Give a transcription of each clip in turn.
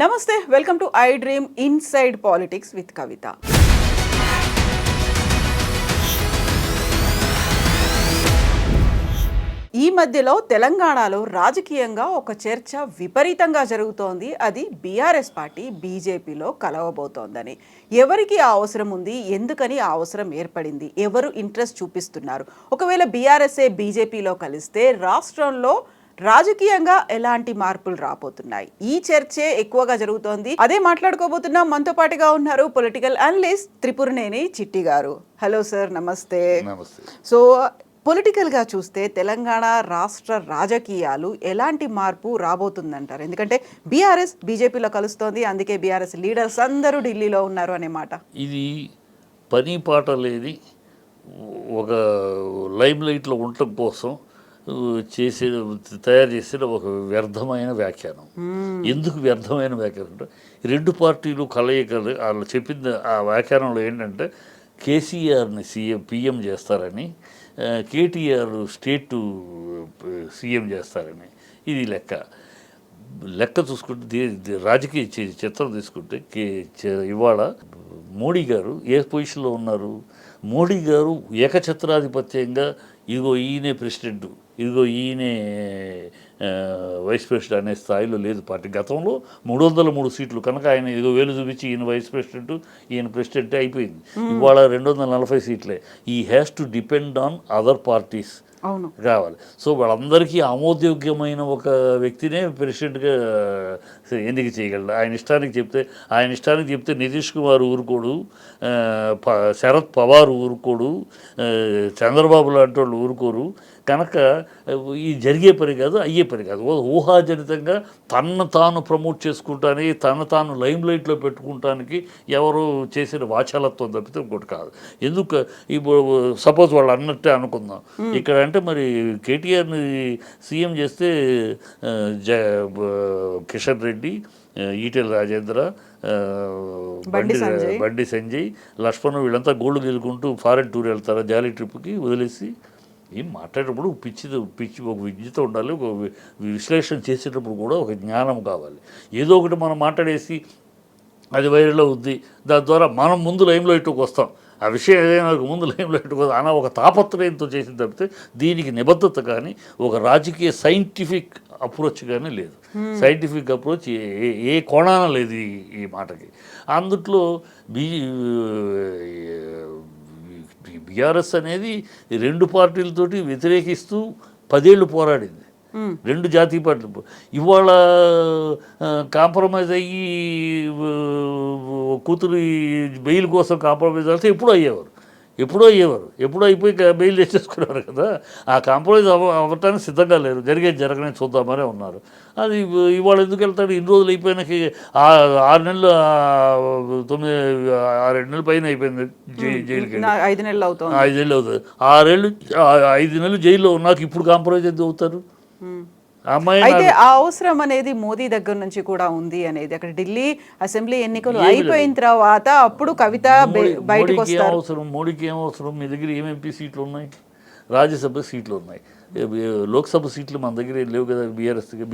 నమస్తే, welcome to I dream inside politics with Kavitha. ఈ మధ్యలో తెలంగాణలో రాజకీయంగా ఒక చర్చ విపరీతంగా జరుగుతోంది. అది బీఆర్ఎస్ పార్టీ బీజేపీలో కలవబోతోందని. ఎవరికి ఆ అవసరం ఉంది, ఎందుకని ఆ అవసరం ఏర్పడింది, ఎవరు ఇంట్రెస్ట్ చూపిస్తున్నారు, ఒకవేళ బీఆర్ఎస్ఏ బీజేపీలో కలిస్తే రాష్ట్రంలో రాజకీయంగా ఎలాంటి మార్పులు రాబోతున్నాయి, ఈ చర్చే ఎక్కువగా జరుగుతోంది. అదే మాట్లాడుకోబోతున్నాం. మనతో పాటుగా ఉన్నారు పొలిటికల్ అనలిస్ట్ త్రిపురనేని చిట్టి గారు. హలో సార్, నమస్తే. సో పొలిటికల్గా చూస్తే తెలంగాణ రాష్ట్ర రాజకీయాలు ఎలాంటి మార్పు రాబోతుందంటారు? ఎందుకంటే బీఆర్ఎస్ బీజేపీలో కలుస్తోంది, అందుకే బీఆర్ఎస్ లీడర్స్ అందరూ ఢిల్లీలో ఉన్నారు అనే మాట. ఇది పని పాట లేని ఒక లైమ్ లైట్లో ఉండటం కోసం తయారు చేసిన ఒక వ్యర్థమైన వ్యాఖ్యానం. ఎందుకు వ్యర్థమైన వ్యాఖ్యానం అంటే రెండు పార్టీలు కలయికలు వాళ్ళు చెప్పింది. ఆ వ్యాఖ్యానంలో ఏంటంటే కేసీఆర్ని పిఎం చేస్తారని, కేటీఆర్ స్టేట్ సీఎం చేస్తారని. ఇది లెక్క చూసుకుంటే రాజకీయ చిత్రం తీసుకుంటే ఇవాళ మోడీ గారు ఏ పొజిషన్లో ఉన్నారు? మోడీ గారు ఏకఛత్రాధిపత్యంగా ఇదిగో ఈయనే ప్రెసిడెంట్, ఇదిగో ఈయనే వైస్ ప్రెసిడెంట్ అనే స్థాయిలో లేదు పార్టీ. గతంలో 303 సీట్లు కనుక ఆయన ఇదిగో వేలు చూపించి ఈయన వైస్ ప్రెసిడెంట్, ఈయన ప్రెసిడెంట్ అయిపోయింది. ఇవాళ 240 సీట్లే. ఈ has to depend on other parties కావాలి. సో వాళ్ళందరికీ ఆమోదయోగ్యమైన ఒక వ్యక్తినే ప్రెసిడెంట్గా ఎన్నిక చేయగలడు. ఆయన ఇష్టానికి చెప్తే నితీష్ కుమార్ ఊరుకోడు, శరద్ పవార్ ఊరుకోడు, చంద్రబాబు లాంటి వాళ్ళు ఊరుకోరు. కనుక ఈ జరిగే పని కాదు, అయ్యే పని కాదు. ఊహాజనితంగా తనను తాను ప్రమోట్ చేసుకుంటానికి, తను తాను లైమ్ లైట్లో పెట్టుకుంటానికి ఎవరు చేసిన వాచాలత్వం తప్పితే ఇంకోటి కాదు. ఎందుకు ఇప్పుడు సపోజ్ వాళ్ళు అన్నట్టే అనుకుందాం. ఇక్కడ అంటే మరి కేటీఆర్ని సీఎం చేస్తే కిషన్ రెడ్డి, ఈటెల రాజేంద్ర, బండి సంజయ్, లక్ష్మణ్ వీళ్ళంతా గోల్డ్ గెలుకుంటూ ఫారెన్ టూర్ వెళ్తారా జాలీ ట్రిప్కి వదిలేసి? ఏం మాట్లాడేటప్పుడు పిచ్చి ఒక విద్యతో ఉండాలి, ఒక విశ్లేషణ చేసేటప్పుడు కూడా ఒక జ్ఞానం కావాలి. ఏదో ఒకటి మనం మాట్లాడేసి అది వైరల్లో ఉంది, దాని ద్వారా మనం ముందు లైమ్లో ఇటుకు వస్తాం. ఆ విషయం ఏదైనా ముందు లైమ్లో ఇటుకు అన్న ఒక తాపత్రయంతో చేసిన తప్పితే దీనికి నిబద్ధత కానీ ఒక రాజకీయ సైంటిఫిక్ అప్రోచ్ కానీ లేదు. సైంటిఫిక్ అప్రోచ్ ఏ కోణాన లేదు ఈ మాటకి. అందుట్లో బీఆర్ఎస్ అనేది రెండు పార్టీలతోటి వ్యతిరేకిస్తూ 10 ఏళ్ళు పోరాడింది. రెండు జాతీయ పార్టీలు ఇవాళ కాంప్రమైజ్ అయ్యి కూతురు బెయిల్ కోసం కాంప్రమైజ్ అయితే ఎప్పుడూ ఎప్పుడో అయిపోయి బెయిల్ చేసేసుకున్నారు కదా. ఆ కాంప్రమైజ్ అవ్వటానికి సిద్ధంగా లేరు. జరగని చూద్దామనే ఉన్నారు. అది ఇవాళ ఎందుకు వెళ్తాడు? ఇన్ని రోజులు అయిపోయినాకి 6 నెలలు 7 నెలల పైన అయిపోయింది జైలుకి. 5 నెలలు అవుతుంది. 5 నెలలు జైల్లో ఉన్నాక ఇప్పుడు కాంప్రమైజ్ ఎందుకు అవుతారు? అయితే ఆ అవసరం అనేది మోదీ దగ్గర నుంచి కూడా ఉంది అనేది. అక్కడ ఢిల్లీ అసెంబ్లీ ఎన్నికలు అయిపోయిన తర్వాత అప్పుడు కవిత బయటకు వస్తారు. మోడీకి ఏం అవసరం? మీ దగ్గర ఏం సీట్లు ఉన్నాయి? రాజ్యసభ సీట్లు ఉన్నాయి, లోక్సభ సీట్లు మన దగ్గర లేవు కదా.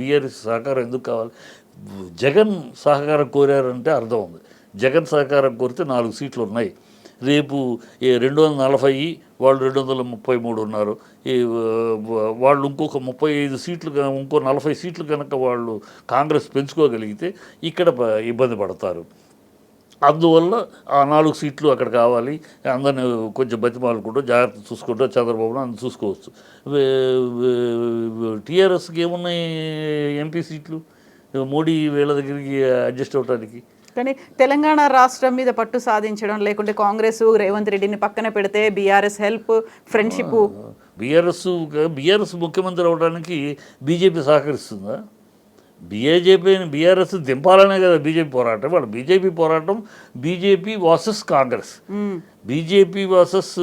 బీఆర్ఎస్ సహకారం ఎందుకు కావాలి? జగన్ సహకారం కోరారంటే అర్థం ఉంది. జగన్ సహకారం కోరితే 4 సీట్లు ఉన్నాయి. రేపు 240, వాళ్ళు 233 ఉన్నారు. వాళ్ళు ఇంకొక 35 సీట్లు, ఇంకో 40 సీట్లు కనుక వాళ్ళు కాంగ్రెస్ పెంచుకోగలిగితే ఇక్కడ ఇబ్బంది పడతారు. అందువల్ల ఆ 4 సీట్లు అక్కడ కావాలి. అందరిని కొంచెం బతిమాలుకుంటూ జాగ్రత్త చూసుకుంటూ చంద్రబాబును అందరూ చూసుకోవచ్చు. టీఆర్ఎస్కి ఏమున్నాయి ఎంపీ సీట్లు? మోడీ వీళ్ళ దగ్గరికి అడ్జస్ట్ అవ్వడానికి. కానీ తెలంగాణ రాష్ట్రం మీద పట్టు సాధించడం, లేకుంటే కాంగ్రెస్ రేవంత్ రెడ్డిని పక్కన పెడితే బీఆర్ఎస్ హెల్ప్, ఫ్రెండ్షిప్. బీఆర్ఎస్ ముఖ్యమంత్రి అవడానికి బీజేపీ సహకరిస్తుందా? బీఆర్ఎస్ దింపాలనే కదా బీజేపీ పోరాటం. వాళ్ళు బీజేపీ పోరాటం BJP versus Congress, BJP versus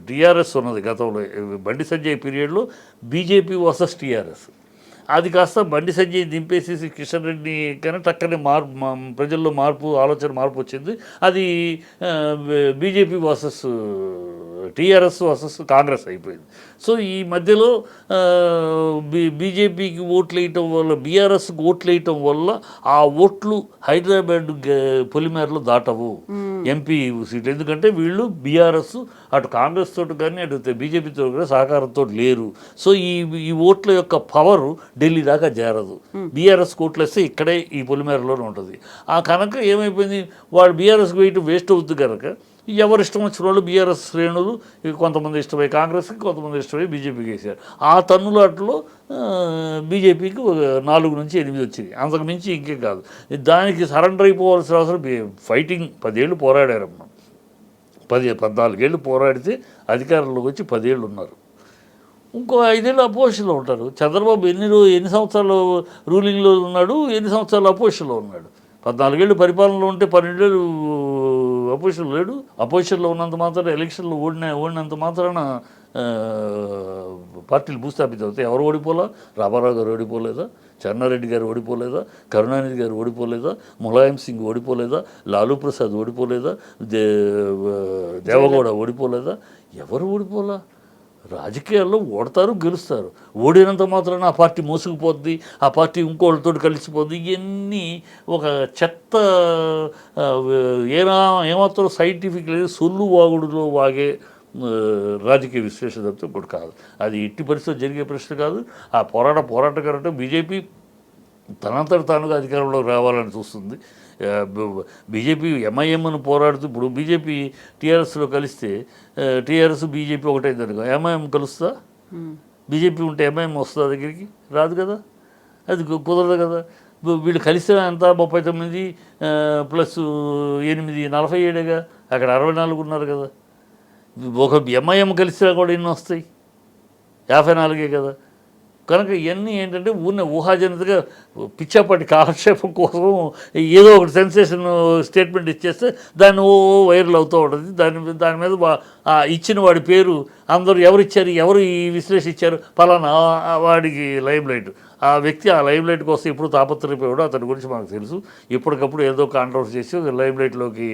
TRS ఉన్నది గతంలో. బండి సంజయ్ పీరియడ్లో బీజేపీ వర్సెస్ టీఆర్ఎస్. అది కాస్త బండి సంజయ్ దింపేసేసి కిషన్ రెడ్డి కానీ టక్కనే ప్రజల్లో ఆలోచన మార్పు వచ్చింది. అది BJP versus TRS versus Congress అయిపోయింది. సో ఈ మధ్యలో బీజేపీకి ఓట్లు వేయటం వల్ల, బీఆర్ఎస్కి ఓట్లు వేయటం వల్ల ఆ ఓట్లు హైదరాబాద్ పొలిమేరలో దాటవు ఎంపీ సీట్లు. ఎందుకంటే వీళ్ళు బీఆర్ఎస్ అటు కాంగ్రెస్ తోటి కానీ అటు బీజేపీతో కూడా సహకారంతో లేరు. సో ఈ ఓట్ల యొక్క పవర్ ఢిల్లీ దాకా చేరదు. బీఆర్ఎస్ ఓట్లు వేస్తే ఇక్కడే ఈ పొలిమేరలోనే ఉంటుంది. ఆ కనుక ఏమైపోయింది, వాళ్ళు బీఆర్ఎస్కి వేయటం వేస్ట్ అవుతుంది కనుక ఎవరు ఇష్టం వచ్చిన వాళ్ళు బీఆర్ఎస్ శ్రేణులు కొంతమంది ఇష్టమై కాంగ్రెస్కి, కొంతమంది ఇష్టమై బీజేపీకి వేశారు. ఆ తన్నులాటలో బీజేపీకి 4 నుంచి 8 వచ్చింది. అంతకు మించి ఇంకే కాదు. దానికి సరెండర్ అయిపోవాల్సిన అవసరం, ఫైటింగ్ 10 ఏళ్ళు పోరాడారమ్మా. 14 ఏళ్ళు పోరాడితే అధికారంలోకి వచ్చి 10 ఏళ్ళు ఉన్నారు. ఇంకో 5 ఏళ్ళు అపోజిషన్లో ఉంటారు. చంద్రబాబు ఎన్ని సంవత్సరాలు రూలింగ్లో ఉన్నాడు, ఎన్ని సంవత్సరాలు అపోజిషన్లో ఉన్నాడు? 14 ఏళ్ళు పరిపాలనలో ఉంటే 12 ఏళ్ళు అపోజిషన్లో లేడు. అపోజిషన్లో ఉన్నంత మాత్రాన, ఎలక్షన్లో ఓడినంత మాత్రాన పార్టీలు భూస్థాపితం అవుతాయి. ఎవరు ఓడిపోలా? రామారావు గారు ఓడిపోలేదా? చెన్నారెడ్డి గారు ఓడిపోలేదా? కరుణానిధి గారు ఓడిపోలేదా? ములాయం సింగ్ ఓడిపోలేదా? లాలూ ప్రసాద్ ఓడిపోలేదా? దేవగౌడ ఓడిపోలేదా? ఎవరు ఓడిపోలా? రాజకీయాల్లో ఓడతారు, గెలుస్తారు. ఓడినంత మాత్రాన ఆ పార్టీ మోసుకుపోద్ది, ఆ పార్టీ ఇంకోళ్ళతో కలిసిపోద్ది. ఇవన్నీ ఒక చెత్త, ఏమాత్రం సైంటిఫిక్ లేదు, సొల్లు వాగుడులో వాగే రాజకీయ విశ్లేషణ తప్పితే ఇప్పుడు కాదు. అది ఎట్టి పరిస్థితుల్లో జరిగే ప్రశ్న కాదు. ఆ పోరాటగారంటే బీజేపీ తనంతట తానుగా అధికారంలోకి రావాలని చూస్తుంది. బీజేపీ ఎంఐఎంను పోరాడుతూ, ఇప్పుడు బీజేపీ టీఆర్ఎస్లో కలిస్తే టీఆర్ఎస్ బీజేపీ ఒకటైంది అనుకో, ఎంఐఎం కలుస్తా? బీజేపీ ఉంటే ఎంఐఎం వస్తుందా దగ్గరికి? రాదు కదా, అది కుదరదు కదా. వీళ్ళు కలిస్తే ఎంత 39 ప్లస్ 8 47గా, అక్కడ 64 ఉన్నారు కదా. ఒక ఎంఐఎం కలిసినా కూడా ఎన్ని వస్తాయి? 54 కదా. కనుక ఇవన్నీ ఏంటంటే ఊహాజనితగా పిచ్చాపాటి కాలక్షేపం కోసం ఏదో ఒకటి సెన్సేషన్ స్టేట్మెంట్ ఇచ్చేస్తే దాన్ని వైరల్ అవుతూ ఉంటుంది. దాని మీద ఇచ్చిన వాడి పేరు అందరూ ఎవరు ఇచ్చారు, ఎవరు ఈ విశ్లేషించారు, పలానా వాడికి లైమ్ లైట్. ఆ వ్యక్తి ఆ లైమ్ లైట్ కోసం ఎప్పుడు తాపత్రయపోయాడో అతని గురించి మనకు తెలుసు. ఎప్పటికప్పుడు ఏదో కాంట్రవర్సీ చేసి లైమ్ లైట్లోకి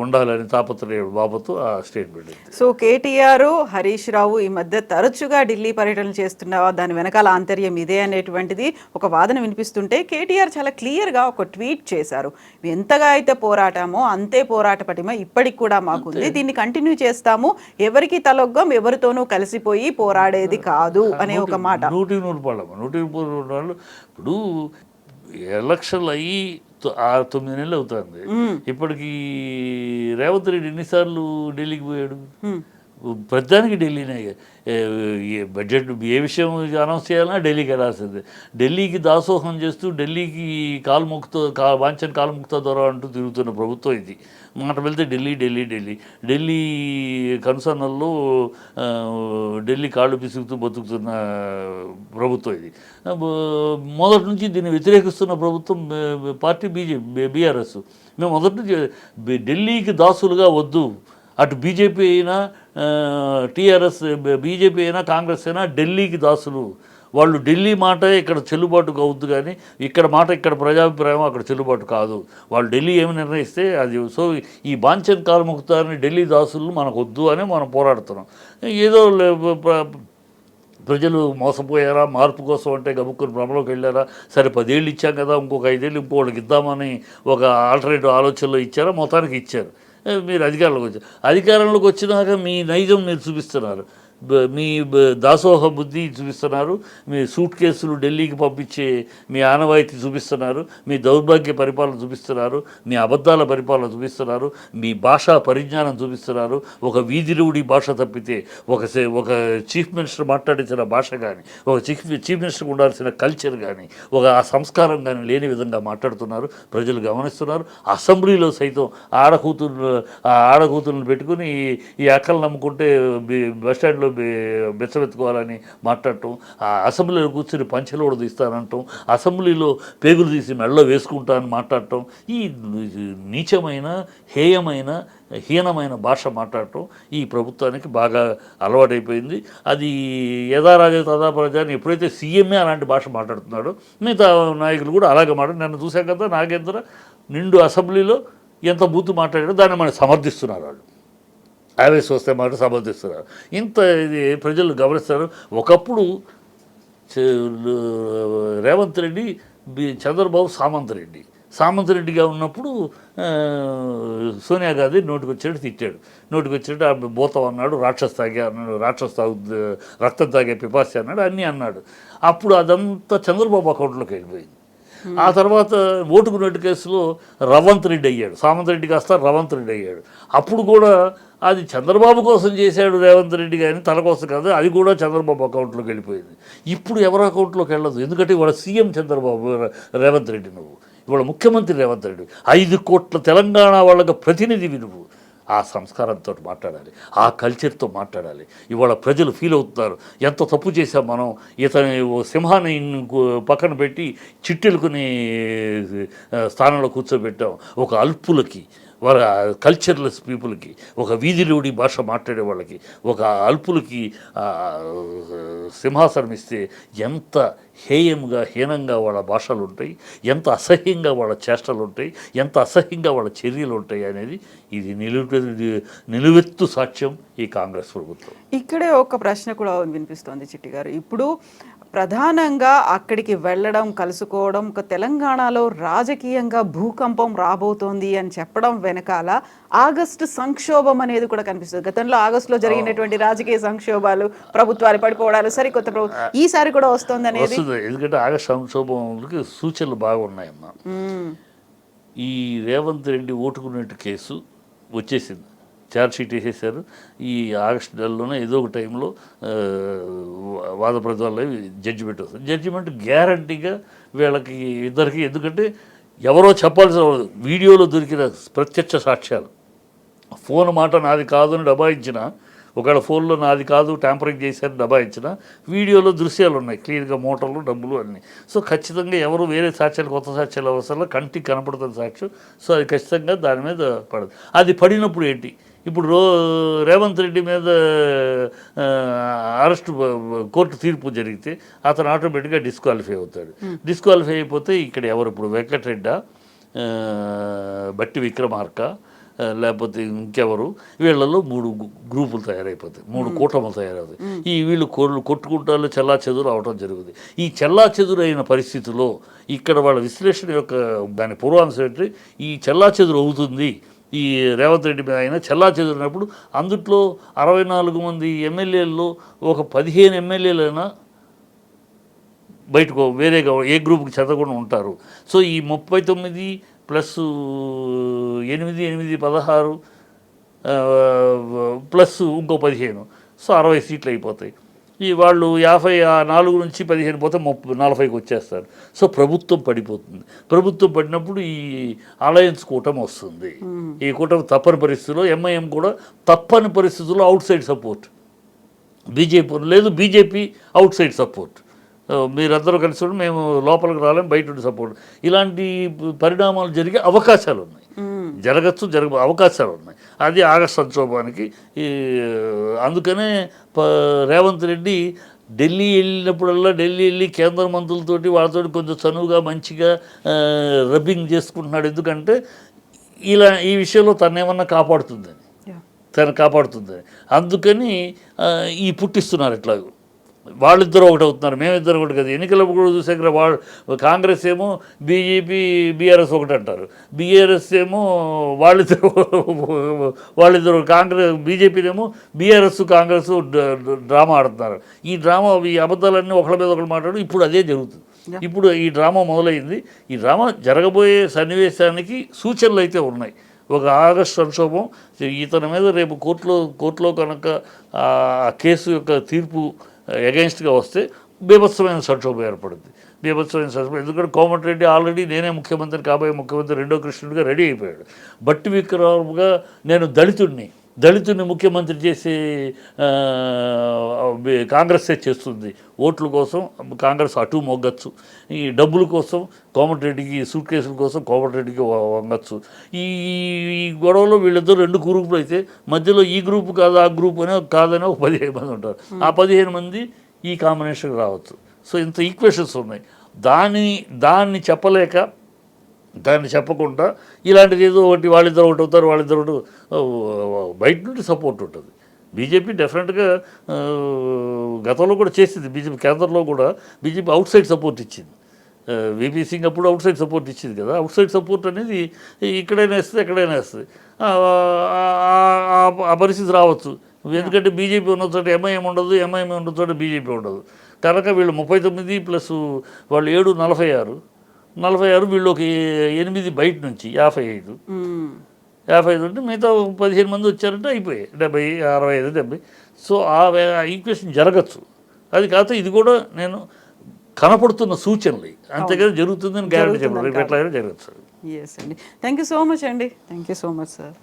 ఉండాలని తాపత్రయం బాబతు ఆ స్టేట్మెంట్. సో కేటీఆర్, హరీష్ రావు ఈ మధ్య తరచుగా ఢిల్లీ పర్యటనలు చేస్తున్నావా, దాని వెనకాల ఆంతర్యం ఇదే అనేటువంటిది ఒక వాదన వినిపిస్తుంటే, కేటీఆర్ చాలా క్లియర్గా ఒక ట్వీట్ చేశారు. ఎంతగా అయితే పోరాటామో అంతే పోరాట పటిమ ఇప్పటికి కూడా మాకుంది, దీన్ని కంటిన్యూ చేస్తాము, ఎవరికి తలొగ్గం, ఎవరితోనూ కలిసిపోయి పోరాడేది కాదు అనే ఒక మాట. 100 వాళ్ళు ఇప్పుడు ఎలక్షన్లు అయ్యి 9 నెలలు అవుతుంది. ఇప్పటికి రేవంత్ రెడ్డి ఎన్నిసార్లు ఢిల్లీకి పోయాడు? ప్రతిదానికి ఢిల్లీనే. బడ్జెట్ ఏ విషయం అనౌన్స్ చేయాలన్నా ఢిల్లీకి వెళ్ళాల్సిందే. ఢిల్లీకి దాసోహం చేస్తూ, ఢిల్లీకి వాంఛన్ కాలుముక్త ద్వారా అంటూ తిరుగుతున్న ప్రభుత్వం ఇది. మాట వెళ్తే ఢిల్లీ కన్సర్నల్లో ఢిల్లీ కాళ్ళు పిసుకుతూ బతుకుతున్న ప్రభుత్వం ఇది. మొదటి నుంచి దీన్ని వ్యతిరేకిస్తున్న ప్రభుత్వం పార్టీ బీఆర్ఎస్. మేము మొదటి నుంచి ఢిల్లీకి దాసులుగా వద్దు, అటు బీజేపీ అయినా టీఆర్ఎస్, బీజేపీ అయినా కాంగ్రెస్ అయినా ఢిల్లీకి దాసులు. వాళ్ళు ఢిల్లీ మాట ఇక్కడ చెల్లుబాటు అవుద్దు, కానీ ఇక్కడ మాట, ఇక్కడ ప్రజాభిప్రాయం అక్కడ చెల్లుబాటు కాదు. వాళ్ళు ఢిల్లీ ఏమి నిర్ణయిస్తే అది. సో ఈ బాంఛన్ కాలుముక్తారని ఢిల్లీ దాసులు మనకు వద్దు అని మనం పోరాడుతున్నాం. ఏదో ప్రజలు మోసపోయారా, మార్పు కోసం అంటే గబుక్కుని భ్రమలోకి వెళ్ళారా? సరే 10 ఏళ్ళు ఇచ్చాం కదా, ఇంకొక 5 ఏళ్ళు ఇంకోళ్ళకి ఇద్దామని ఒక ఆల్టర్నేటివ్ ఆలోచనలో ఇచ్చారా? మొత్తానికి ఇచ్చారు. మీరు అధికారంలోకి వచ్చినాక మీ నైజం మీరు చూపిస్తున్నారు, మీ దాసోహ బుద్ధి చూపిస్తున్నారు, మీ సూట్ కేసులు ఢిల్లీకి పంపించే మీ ఆనవాయితీ చూపిస్తున్నారు, మీ దౌర్భాగ్య పరిపాలన చూపిస్తున్నారు, మీ అబద్ధాల పరిపాలన చూపిస్తున్నారు, మీ భాషా పరిజ్ఞానం చూపిస్తున్నారు. ఒక వీధిరుడి భాష తప్పితే ఒక చీఫ్ మినిస్టర్ మాట్లాడించిన భాష కానీ, ఒక చీఫ్ మినిస్టర్కి ఉండాల్సిన కల్చర్ కానీ, ఒక ఆ సంస్కారం కానీ లేని విధంగా మాట్లాడుతున్నారు. ప్రజలు గమనిస్తున్నారు. అసెంబ్లీలో సైతం ఆడకూతులను పెట్టుకుని ఈ అక్కలు నమ్ముకుంటే బస్టాండ్లో బెచ్చబెత్తుకోవాలని మాట్లాడటం, ఆ అసెంబ్లీలో కూర్చొని పంచెలు కూడా తీస్తానంటాం, అసెంబ్లీలో పేగులు తీసి మెడలో వేసుకుంటా అని మాట్లాడటం, ఈ నీచమైన, హీనమైన భాష మాట్లాడటం ఈ ప్రభుత్వానికి బాగా అలవాటైపోయింది. అది యథా రాజా తదా ప్రజా అని ఎప్పుడైతే సీఎంఏ అలాంటి భాష మాట్లాడుతున్నాడో మిగతా నాయకులు కూడా అలాగే నన్ను చూశాం కదా, నాగేంద్ర నిండు అసెంబ్లీలో ఎంత బూతు మాట్లాడాడో దాన్ని మనం సమర్థిస్తున్నారు వాళ్ళు. ఆవేశం వస్తే మాట సమర్థిస్తున్నారు. ఇంత ఇది ప్రజలు గమనిస్తారు. ఒకప్పుడు రేవంత్ రెడ్డి, చంద్రబాబు సామంతరెడ్డిగా ఉన్నప్పుడు సోనియా గాంధీ నోటికి వచ్చాడు తిట్టాడు. నోటికి వచ్చాడు ఆమె భూతం అన్నాడు, రాక్షస్ రక్తం తాగే పిపాసి అన్నాడు, అన్నీ అన్నాడు. అప్పుడు అదంతా చంద్రబాబు అకౌంట్లోకి వెళ్ళిపోయింది. ఆ తర్వాత ఓటుకు నోటు కేసులో రవంత్ రెడ్డి అయ్యాడు. సామంతరెడ్డి కాస్త రవంత్ రెడ్డి అయ్యాడు. అప్పుడు కూడా అది చంద్రబాబు కోసం చేశాడు రేవంత్ రెడ్డి, కానీ తన కోసం కాదు, అది కూడా చంద్రబాబు అకౌంట్లోకి వెళ్ళిపోయింది. ఇప్పుడు ఎవరి అకౌంట్లోకి వెళ్ళదు. ఎందుకంటే ఇవాళ సీఎం చంద్రబాబు రేవంత్ రెడ్డి, నువ్వు ఇవాళ ముఖ్యమంత్రి రేవంత్ రెడ్డి, 5 కోట్ల తెలంగాణ వాళ్ళకి ప్రతినిధివి నువ్వు. ఆ సంస్కారంతో మాట్లాడాలి, ఆ కల్చర్తో మాట్లాడాలి. ఇవాళ ప్రజలు ఫీల్ అవుతున్నారు, ఎంత తప్పు చేశాం మనం, ఇతని సింహాన్ని పక్కన పెట్టి చిట్టెలుకుని స్థానంలో కూర్చోబెట్టాం. ఒక అల్పులకి, వాళ్ళ కల్చర్లెస్ పీపుల్కి, ఒక వీధిలోడి భాష మాట్లాడే వాళ్ళకి, ఒక అల్పులకి సింహాసనం ఇస్తే ఎంత హీనంగా వాళ్ళ భాషలు ఉంటాయి, ఎంత అసహ్యంగా వాళ్ళ చేష్టలు ఉంటాయి, ఎంత అసహ్యంగా వాళ్ళ చర్యలు ఉంటాయి అనేది ఇది నిలువెత్తు సాక్ష్యం ఈ కాంగ్రెస్ ప్రభుత్వం. ఇక్కడే ఒక ప్రశ్న కూడా వినిపిస్తోంది చిట్టి గారు. ఇప్పుడు ప్రధానంగా అక్కడికి వెళ్ళడం, కలుసుకోవడం, ఒక తెలంగాణలో రాజకీయంగా భూకంపం రాబోతోంది అని చెప్పడం వెనకాల ఆగస్టు సంక్షోభం అనేది కూడా కనిపిస్తుంది. గతంలో ఆగస్టులో జరిగినటువంటి రాజకీయ సంక్షోభాలు, ప్రభుత్వాలు పడిపోవడాలు, సరికొత్త ఈసారి కూడా వస్తుంది అనేది. ఎందుకంటే ఆగస్టు సంక్షోభంకి సూచనలు బాగున్నాయమ్మా. ఈ రేవంత్ రెడ్డి ఓటుకున్నట్టు కేసు వచ్చేసింది, ఛార్జ్షీట్ వేసేసారు. ఈ ఆగస్టు నెలలోనే ఏదో ఒక టైంలో వాద ప్రతివాళ్ళు జడ్జిమెంట్ వస్తుంది. జడ్జిమెంట్ గ్యారంటీగా వీళ్ళకి ఇద్దరికి, ఎందుకంటే ఎవరో చెప్పాల్సిన వీడియోలో దొరికిన ప్రత్యక్ష సాక్ష్యాలు, ఫోన్ మాట నాది కాదు అని దబాయించిన, ఒకవేళ ఫోన్లో నాది కాదు ట్యాంపరింగ్ చేశారని దబాయించిన, వీడియోలో దృశ్యాలు ఉన్నాయి క్లియర్గా, మోటార్లు, డబ్బులు అన్నీ. సో ఖచ్చితంగా ఎవరు వేరే సాక్ష్యాలు, కొత్త సాక్ష్యాలు అవసరం, కంటికి కనపడుతున్న సాక్ష్యం. సో అది ఖచ్చితంగా దాని మీద పడదు. అది పడినప్పుడు ఏంటి, ఇప్పుడు రేవంత్ రెడ్డి మీద అరెస్ట్ కోర్టు తీర్పు జరిగితే అతను ఆటోమేటిక్గా డిస్క్వాలిఫై అవుతాడు. డిస్క్వాలిఫై అయిపోతే ఇక్కడ ఎవరు, ఇప్పుడు వెంకటరెడ్డి, బట్టి విక్రమార్క, లేకపోతే ఇంకెవరు, వీళ్ళలో 3 గ్రూపులు తయారైపోతాయి, 3 కూటములు తయారవుతాయి. వీళ్ళు కొట్టుకుంటారు, చెల్లా చెదురు అవడం జరుగుతుంది. ఈ చెల్లా చెదురు అయిన పరిస్థితిలో ఇక్కడ వాళ్ళ విశ్లేషణ యొక్క దాని పూర్వాంశం ఏంటి, ఈ చెల్లా చెదురు అవుతుంది ఈ రేవంత్ రెడ్డి మీద అయినా చెల్లా చెదిరినప్పుడు అందుట్లో 64 మంది ఎమ్మెల్యేల్లో ఒక 15 ఎమ్మెల్యేలైనా బయటకు వేరేగా ఏ గ్రూప్కి చెందకుండా ఉంటారు. సో ఈ 39 ప్లస్ 8, 16 ప్లస్ ఇంకో 15, సో 60 సీట్లు అయిపోతాయి. ఈ వాళ్ళు 54 నుంచి 15 పోతే 40కి వచ్చేస్తారు. సో ప్రభుత్వం పడిపోతుంది. ప్రభుత్వం పడినప్పుడు ఈ అలయన్స్ కూటమి వస్తుంది. ఈ కూటమి తప్పని పరిస్థితుల్లో, ఎంఐఎం కూడా తప్పని పరిస్థితుల్లో out side support, BJP out side support, మీరందరూ కలిసి మేము లోపలికి రాలేం, బయట ఉండి సపోర్ట్, ఇలాంటి పరిణామాలు జరిగే అవకాశాలు ఉన్నాయి, అవకాశాలు ఉన్నాయి. అది ఆగస్టు సంక్షోభానికి. అందుకనే రేవంత్ రెడ్డి ఢిల్లీ వెళ్ళినప్పుడల్లా ఢిల్లీ వెళ్ళి కేంద్ర మంత్రులతోటి వాళ్ళతో కొంచెం చనువుగా మంచిగా రబ్బింగ్ చేసుకుంటున్నాడు. ఎందుకంటే ఈ విషయంలో తనేమన్నా కాపాడుతుందని, అందుకని ఈ పుట్టిస్తున్నారు ఇట్లా. వాళ్ళిద్దరూ ఒకటి అవుతున్నారు, మేమిద్దరు ఒకటి కదా. ఎన్నికలప్పుడు కూడా చూసాక కాంగ్రెస్ ఏమో బీజేపీ, బీఆర్ఎస్ ఒకటి అంటారు, బీఆర్ఎస్ ఏమో వాళ్ళిద్దరు బీజేపీనేమో బీఆర్ఎస్ కాంగ్రెస్ డ్రామా ఆడుతున్నారు. ఈ అబద్ధాలన్నీ ఒకళ్ళ మీద ఒకళ్ళు మాట్లాడు. ఇప్పుడు అదే జరుగుతుంది. ఇప్పుడు ఈ డ్రామా మొదలైంది. ఈ డ్రామా జరగబోయే సన్నివేశానికి సూచనలు అయితే ఉన్నాయి. ఒక ఆగస్టు సంక్షోభం ఇతని మీద రేపు కోర్టులో కనుక ఆ కేసు యొక్క తీర్పు అగెయిన్స్ట్గా వస్తే బీభత్సమైన సంక్షోభం ఏర్పడుతుంది. ఎందుకంటే కోమటిరెడ్డి ఆల్రెడీ నేనే ముఖ్యమంత్రి, కాబోయే ముఖ్యమంత్రి, రెండో కృష్ణుడిగా రెడీ అయిపోయాడు. బట్టి విక్రమంగా నేను దళితుడిని ముఖ్యమంత్రి చేసి కాంగ్రెస్సే చేస్తుంది. ఓట్ల కోసం కాంగ్రెస్ అటు మొగ్గచ్చు, ఈ డబ్బుల కోసం కోమటిరెడ్డికి, సూట్ కేసుల కోసం కోమటిరెడ్డికి వంగచ్చు. ఈ గొడవలో వీళ్ళిద్దరు 2 గ్రూపులు అయితే మధ్యలో ఈ గ్రూపు కాదు ఆ గ్రూప్ కాదని ఒక 15 మంది ఉంటారు. ఆ 15 మంది ఈ కాంబినేషన్కి రావచ్చు. సో ఇంత ఈక్వేషన్స్ ఉన్నాయి. దాన్ని చెప్పలేక దాన్ని చెప్పకుండా ఇలాంటిది ఏదో ఒకటి వాళ్ళిద్దరు ఒకటి అవుతారు, వాళ్ళిద్దరు ఒకటి బయట నుండి సపోర్ట్ ఉంటుంది. బీజేపీ డెఫినెట్గా గతంలో కూడా చేసింది, బీజేపీ కేంద్రంలో కూడా బీజేపీ అవుట్ సైడ్ సపోర్ట్ ఇచ్చింది. వీపీ సింగ్ అప్పుడు అవుట్ సైడ్ సపోర్ట్ ఇచ్చింది కదా. అవుట్ సైడ్ సపోర్ట్ అనేది ఇక్కడైనా వేస్తుంది, ఎక్కడైనా వేస్తుంది. ఆ పరిస్థితి రావచ్చు. ఎందుకంటే బీజేపీ ఉన్న చోట ఎంఐఎం ఉండదు, ఎంఐఎం ఉన్న చోట బీజేపీ ఉండదు కనుక వీళ్ళు 39 ప్లస్ వాళ్ళు 7 46 వీళ్ళు ఒక 8 బయట నుంచి 55 అంటే మిగతా 15 మంది వచ్చారంటే అయిపోయాయి 70, 65, 70. సో ఆ ఈక్వేషన్ జరగచ్చు. అది కాకపోతే ఇది కూడా నేను కనపడుతున్న సూచనలు, అంతేగాని జరుగుతుందని గ్యారెంటీ చెప్పడం రేపు ఎట్లా జరగచ్చు. ఎస్ అండి. థ్యాంక్ యూ సో మచ్ అండి. Thank you so much sir.